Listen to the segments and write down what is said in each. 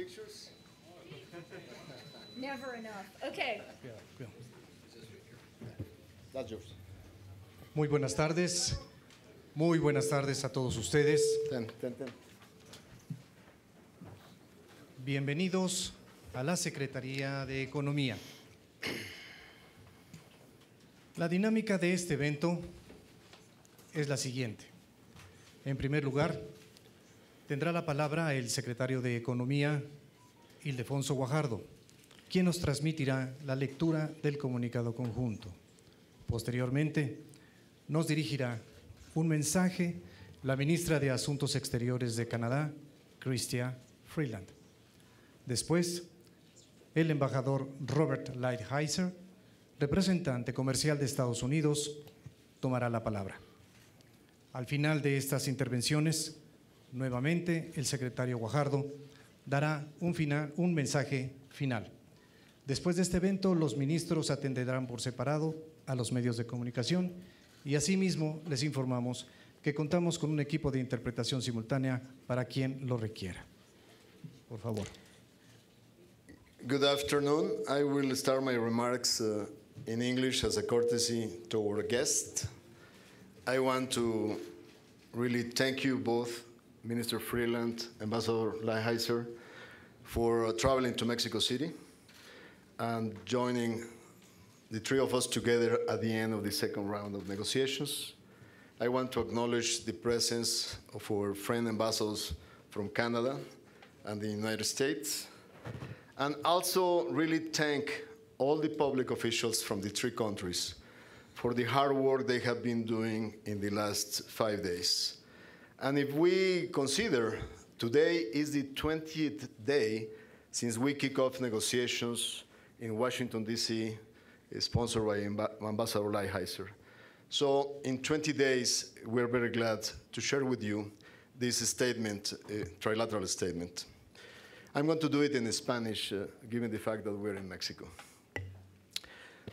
pictures? Never enough. Okay. That's yours. Muy buenas tardes. Muy buenas tardes a todos ustedes. Ten. Bienvenidos a la Secretaría de Economía. La dinámica de este evento es la siguiente. En primer lugar, tendrá la palabra el secretario de Economía, Ildefonso Guajardo, quien nos transmitirá la lectura del comunicado conjunto. Posteriormente, nos dirigirá un mensaje la ministra de Asuntos Exteriores de Canadá, Chrystia Freeland. Después, el embajador Robert Lighthizer, representante comercial de Estados Unidos, tomará la palabra. Al final de estas intervenciones, nuevamente el secretario Guajardo dará un mensaje final. Después de este evento, los ministros atenderán por separado a los medios de comunicación y asimismo les informamos que contamos con un equipo de interpretación simultánea para quien lo requiera. Por favor. Good afternoon. I will start my remarks in English as a courtesy to our guest. I want to really thank you both, Minister Freeland, Ambassador Lighthizer, for traveling to Mexico City and joining the three of us together at the end of the second round of negotiations. I want to acknowledge the presence of our friend ambassadors from Canada and the United States, and also really thank all the public officials from the three countries for the hard work they have been doing in the last 5 days. And if we consider today is the 20th day since we kick off negotiations in Washington, D.C., sponsored by Ambassador Lighthizer. So in 20 days, we're very glad to share with you this statement, trilateral statement. I'm going to do it in Spanish, given the fact that we're in Mexico.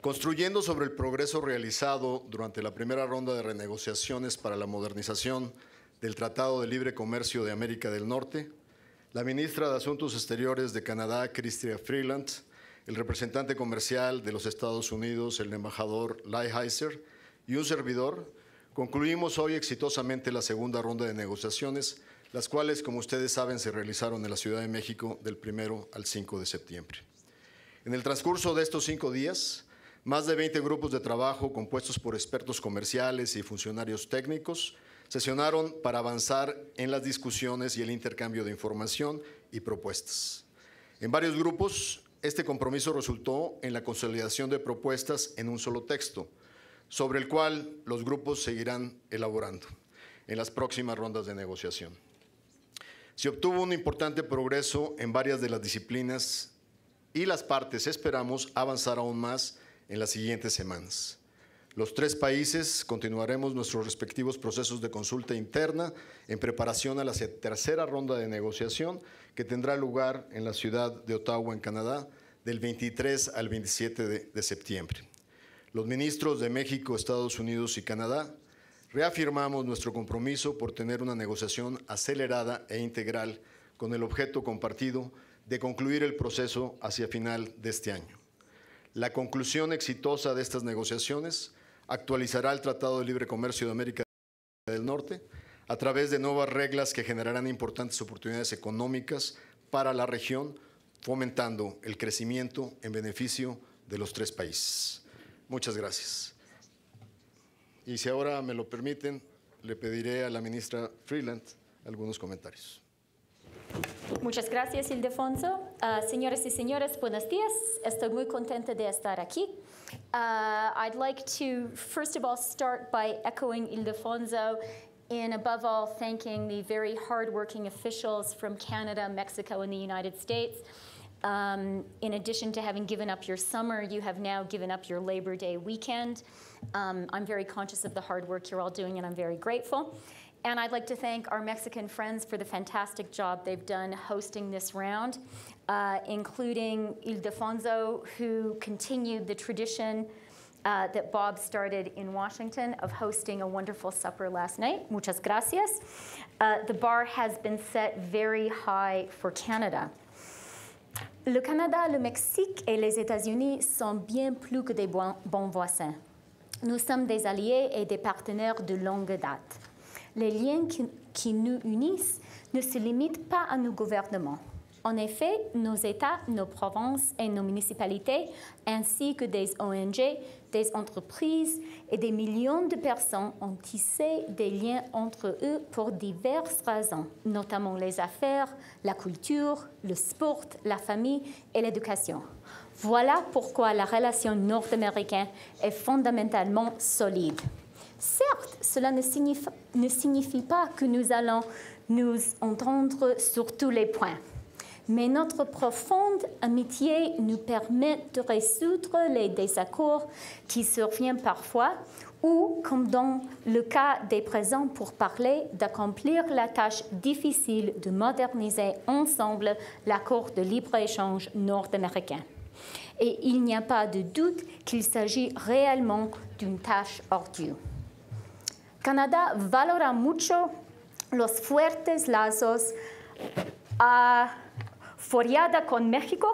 Construyendo sobre el progreso realizado durante la primera ronda de renegociaciones para la modernización del Tratado de Libre Comercio de América del Norte, la ministra de Asuntos Exteriores de Canadá, Chrystia Freeland, el representante comercial de los Estados Unidos, el embajador Lighthizer, y un servidor, concluimos hoy exitosamente la segunda ronda de negociaciones, las cuales, como ustedes saben, se realizaron en la Ciudad de México del 1 al 5 de septiembre. En el transcurso de estos 5 días, más de 20 grupos de trabajo compuestos por expertos comerciales y funcionarios técnicos sesionaron para avanzar en las discusiones y el intercambio de información y propuestas. En varios grupos, este compromiso resultó en la consolidación de propuestas en un solo texto, sobre el cual los grupos seguirán elaborando en las próximas rondas de negociación. Se obtuvo un importante progreso en varias de las disciplinas y las partes esperamos avanzar aún más en las siguientes semanas. Los 3 países continuaremos nuestros respectivos procesos de consulta interna en preparación a la tercera ronda de negociación que tendrá lugar en la ciudad de Ottawa, en Canadá, del 23 al 27 de septiembre. Los ministros de México, Estados Unidos y Canadá reafirmamos nuestro compromiso por tener una negociación acelerada e integral con el objeto compartido de concluir el proceso hacia final de este año. La conclusión exitosa de estas negociaciones actualizará el Tratado de Libre Comercio de América del Norte a través de nuevas reglas que generarán importantes oportunidades económicas para la región, fomentando el crecimiento en beneficio de los 3 países. Muchas gracias. Y si ahora me lo permiten, le pediré a la ministra Freeland algunos comentarios. Muchas gracias, Ildefonso. Señoras y señores, buenos días. Estoy muy contenta de estar aquí. I'd like to, first of all, start by echoing Ildefonso and, above all, thanking the very hardworking officials from Canada, Mexico, and the United States. In addition to having given up your summer, you have now given up your Labor Day weekend. I'm very conscious of the hard work you're all doing, and I'm very grateful. And I'd like to thank our Mexican friends for the fantastic job they've done hosting this round, including Ildefonso, who continued the tradition that Bob started in Washington of hosting a wonderful supper last night. Muchas gracias. The bar has been set very high for Canada. Le Canada, le Mexique et les États-Unis sont bien plus que des bons voisins. Nous sommes des alliés et des partenaires de longue date. Les liens qui nous unissent ne se limitent pas à nos gouvernements. En effet, nos États, nos provinces et nos municipalités, ainsi que des ONG, des entreprises et des millions de personnes ont tissé des liens entre eux pour diverses raisons, notamment les affaires, la culture, le sport, la famille et l'éducation. Voilà pourquoi la relation nord-américaine est fondamentalement solide. Certes, cela ne signifie pas que nous allons nous entendre sur tous les points. Mais notre profonde amitié nous permet de résoudre les désaccords qui surviennent parfois ou, comme dans le cas des présents pour parler, d'accomplir la tâche difficile de moderniser ensemble l'accord de libre-échange nord-américain. Et il n'y a pas de doute qu'il s'agit réellement d'une tâche ardue. Canadá valora mucho los fuertes lazos forjada con México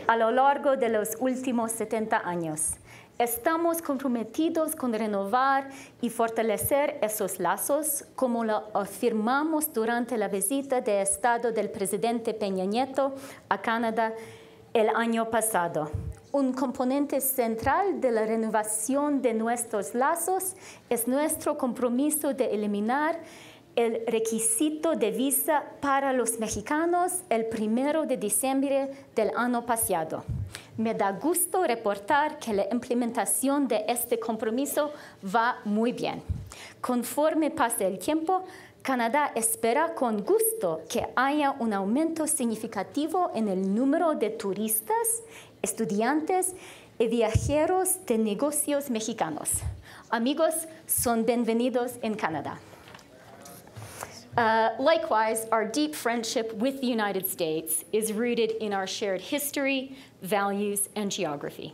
a lo largo de los últimos 70 años. Estamos comprometidos con renovar y fortalecer esos lazos, como lo afirmamos durante la visita de Estado del presidente Peña Nieto a Canadá el año pasado. Un componente central de la renovación de nuestros lazos es nuestro compromiso de eliminar el requisito de visa para los mexicanos el 1 de diciembre del año pasado. Me da gusto reportar que la implementación de este compromiso va muy bien. Conforme pase el tiempo, Canadá espera con gusto que haya un aumento significativo en el número de turistas, estudiantes y viajeros de negocios mexicanos. Amigos, son bienvenidos en Canadá. Likewise, our deep friendship with the United States is rooted in our shared history, values, and geography,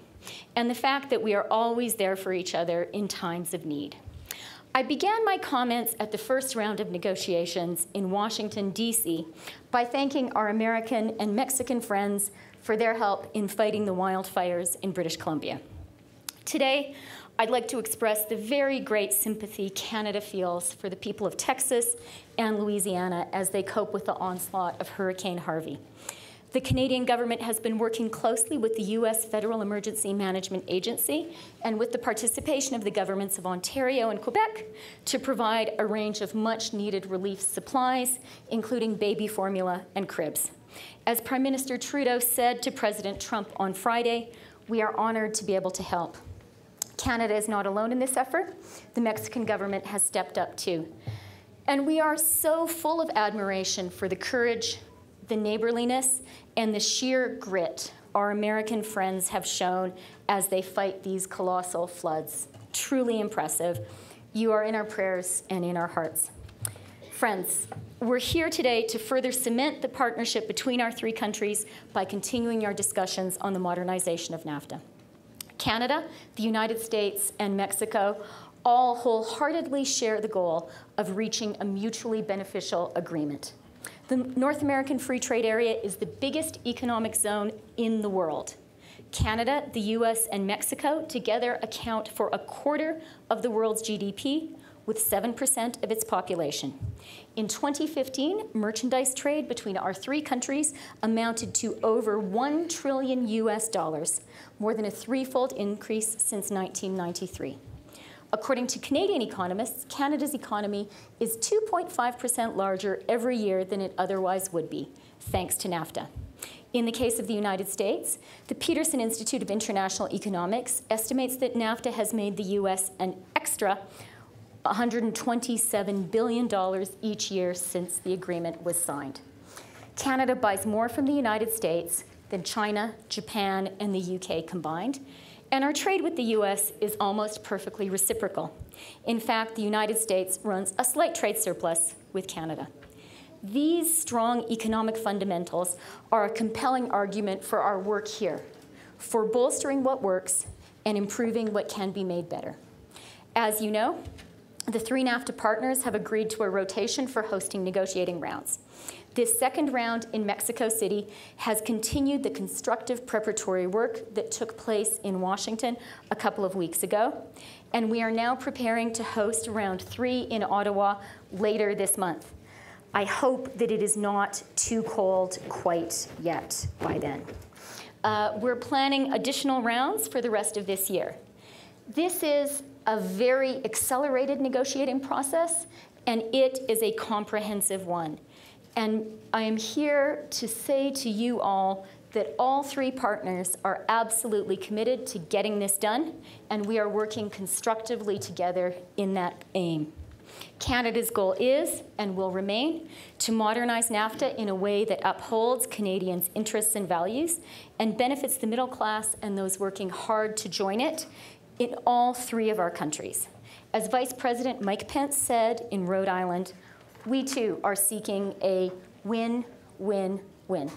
and the fact that we are always there for each other in times of need. I began my comments at the first round of negotiations in Washington, D.C. by thanking our American and Mexican friends for their help in fighting the wildfires in British Columbia. Today, I'd like to express the very great sympathy Canada feels for the people of Texas and Louisiana as they cope with the onslaught of Hurricane Harvey. The Canadian government has been working closely with the U.S. Federal Emergency Management Agency and with the participation of the governments of Ontario and Quebec to provide a range of much-needed relief supplies, including baby formula and cribs. As Prime Minister Trudeau said to President Trump on Friday, we are honored to be able to help. Canada is not alone in this effort. The Mexican government has stepped up too. And we are so full of admiration for the courage, the neighborliness, and the sheer grit our American friends have shown as they fight these colossal floods. Truly impressive. You are in our prayers and in our hearts. Friends, we're here today to further cement the partnership between our three countries by continuing our discussions on the modernization of NAFTA. Canada, the United States, and Mexico all wholeheartedly share the goal of reaching a mutually beneficial agreement. The North American Free Trade Area is the biggest economic zone in the world. Canada, the US, and Mexico together account for 1/4 of the world's GDP, with 7% of its population. In 2015, merchandise trade between our three countries amounted to over $1 trillion, more than a threefold increase since 1993. According to Canadian economists, Canada's economy is 2.5% larger every year than it otherwise would be, thanks to NAFTA. In the case of the United States, the Peterson Institute of International Economics estimates that NAFTA has made the US an extra $127 billion each year since the agreement was signed. Canada buys more from the United States than China, Japan, and the UK combined, and our trade with the US is almost perfectly reciprocal. In fact, the United States runs a slight trade surplus with Canada. These strong economic fundamentals are a compelling argument for our work here, for bolstering what works and improving what can be made better. As you know, the three NAFTA partners have agreed to a rotation for hosting negotiating rounds. This second round in Mexico City has continued the constructive preparatory work that took place in Washington a couple of weeks ago, and we are now preparing to host round 3 in Ottawa later this month. I hope that it is not too cold quite yet by then. We're planning additional rounds for the rest of this year. This is a very accelerated negotiating process, and it is a comprehensive one. And I am here to say to you all that all 3 partners are absolutely committed to getting this done, and we are working constructively together in that aim. Canada's goal is, and will remain, to modernize NAFTA in a way that upholds Canadians' interests and values and benefits the middle class and those working hard to join it in all 3 of our countries. As Vice President Mike Pence said in Rhode Island, we too are seeking a win-win-win.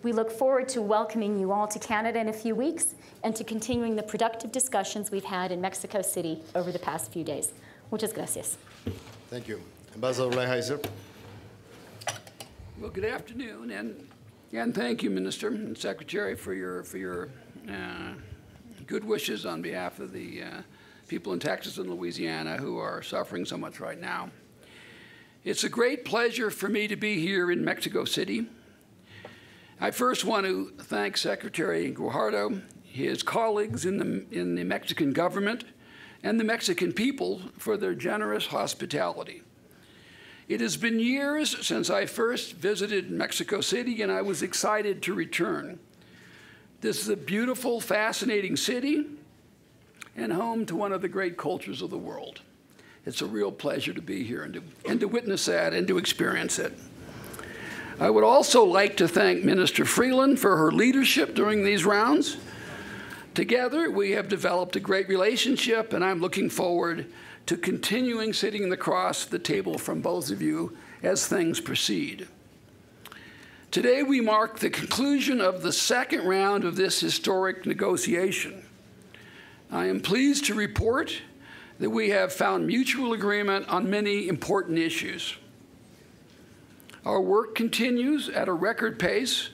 We look forward to welcoming you all to Canada in a few weeks and to continuing the productive discussions we've had in Mexico City over the past few days. Muchas gracias. Thank you. Ambassador Lighthizer. Well, good afternoon, and thank you, Minister and Secretary, for your good wishes on behalf of the people in Texas and Louisiana who are suffering so much right now. It's a great pleasure for me to be here in Mexico City. I first want to thank Secretary Guajardo, his colleagues in the Mexican government, and the Mexican people for their generous hospitality. It has been years since I first visited Mexico City, and I was excited to return. This is a beautiful, fascinating city and home to one of the great cultures of the world. It's a real pleasure to be here and to witness that and to experience it. I would also like to thank Minister Freeland for her leadership during these rounds. Together, we have developed a great relationship, and I'm looking forward to continuing sitting across the table from both of you as things proceed. Today, we mark the conclusion of the second round of this historic negotiation. I am pleased to report that we have found mutual agreement on many important issues. Our work continues at a record pace.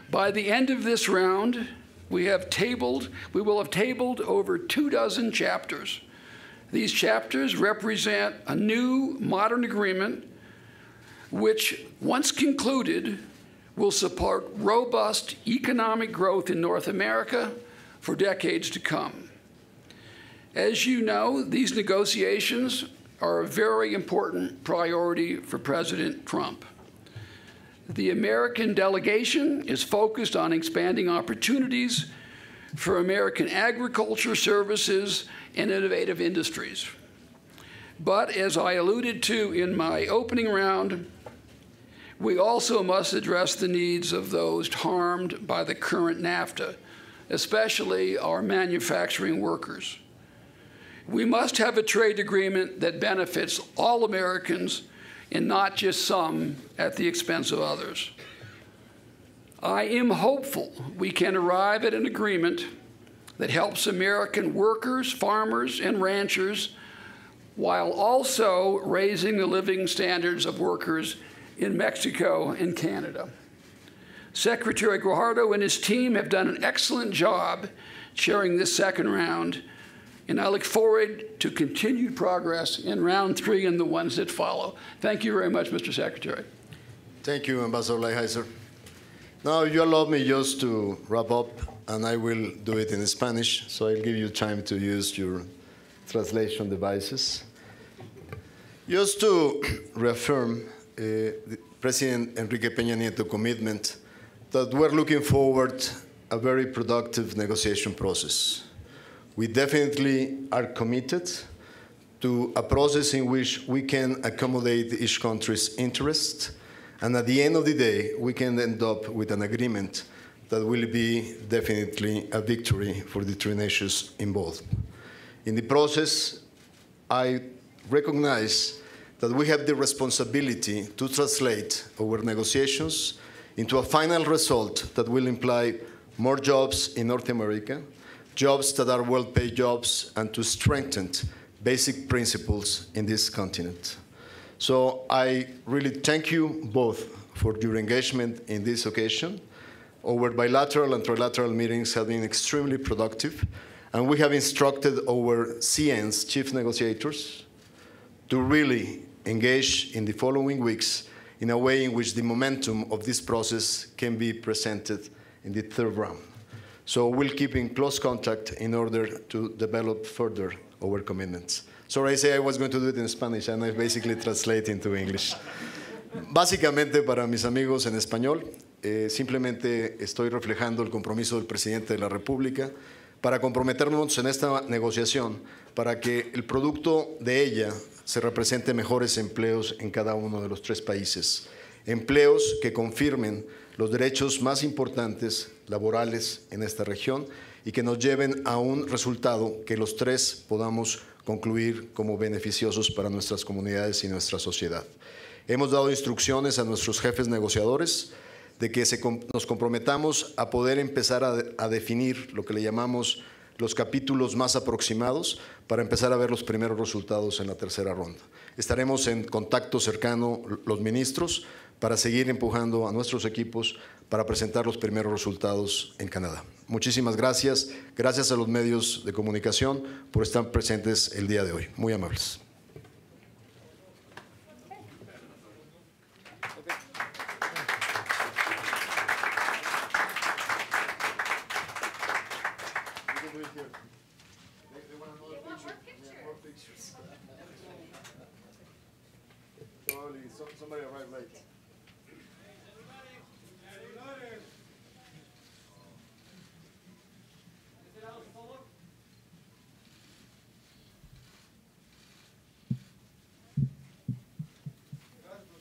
By the end of this round, we will have tabled over 24 chapters. These chapters represent a new modern agreement which, once concluded, will support robust economic growth in North America for decades to come. As you know, these negotiations are a very important priority for President Trump. The American delegation is focused on expanding opportunities for American agriculture, services, and innovative industries. But as I alluded to in my opening round, we also must address the needs of those harmed by the current NAFTA, especially our manufacturing workers. We must have a trade agreement that benefits all Americans and not just some at the expense of others. I am hopeful we can arrive at an agreement that helps American workers, farmers, and ranchers while also raising the living standards of workers in Mexico and Canada. Secretary Guajardo and his team have done an excellent job chairing this second round, and I look forward to continued progress in round 3 and the ones that follow. Thank you very much, Mr. Secretary. Thank you, Ambassador Lighthizer. Now, you allow me just to wrap up, and I will do it in Spanish, so I'll give you time to use your translation devices. Just to reaffirm President Enrique Peña Nieto's commitment that we're looking forward to a very productive negotiation process. We definitely are committed to a process in which we can accommodate each country's interests, and at the end of the day, we can end up with an agreement that will be definitely a victory for the 3 nations involved. In the process, I recognize that we have the responsibility to translate our negotiations into a final result that will imply more jobs in North America, jobs that are well-paid jobs, and to strengthen basic principles in this continent. So I really thank you both for your engagement in this occasion. Our bilateral and trilateral meetings have been extremely productive, and we have instructed our CNs, chief negotiators, to really engage in the following weeks in a way in which the momentum of this process can be presented in the third round. So we'll keep in close contact in order to develop further our commitments. Sorry, I say I was going to do it in Spanish, and I basically translate into English. Básicamente, para mis amigos en español, simplemente estoy reflejando el compromiso del presidente de la República para comprometernos en esta negociación para que el producto de ella se represente mejores empleos en cada uno de los tres países. Empleos que confirmen los derechos más importantes laborales en esta región y que nos lleven a un resultado que los tres podamos concluir como beneficiosos para nuestras comunidades y nuestra sociedad. Hemos dado instrucciones a nuestros jefes negociadores de que nos comprometamos a poder empezar a definir lo que le llamamos los capítulos más aproximados para empezar a ver los primeros resultados en la tercera ronda. Estaremos en contacto cercano los ministros para seguir empujando a nuestros equipos para presentar los primeros resultados en Canadá. Muchísimas gracias. Gracias a los medios de comunicación por estar presentes el día de hoy. Muy amables.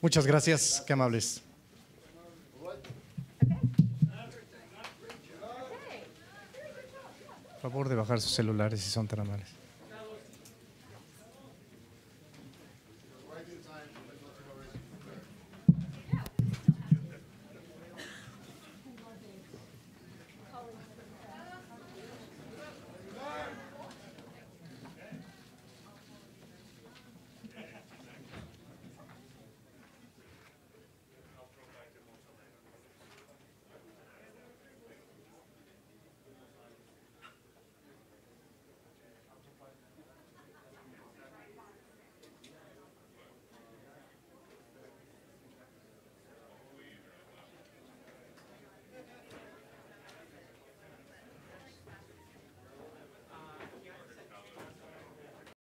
Muchas gracias, qué amables. Por favor de bajar sus celulares si son tan amables.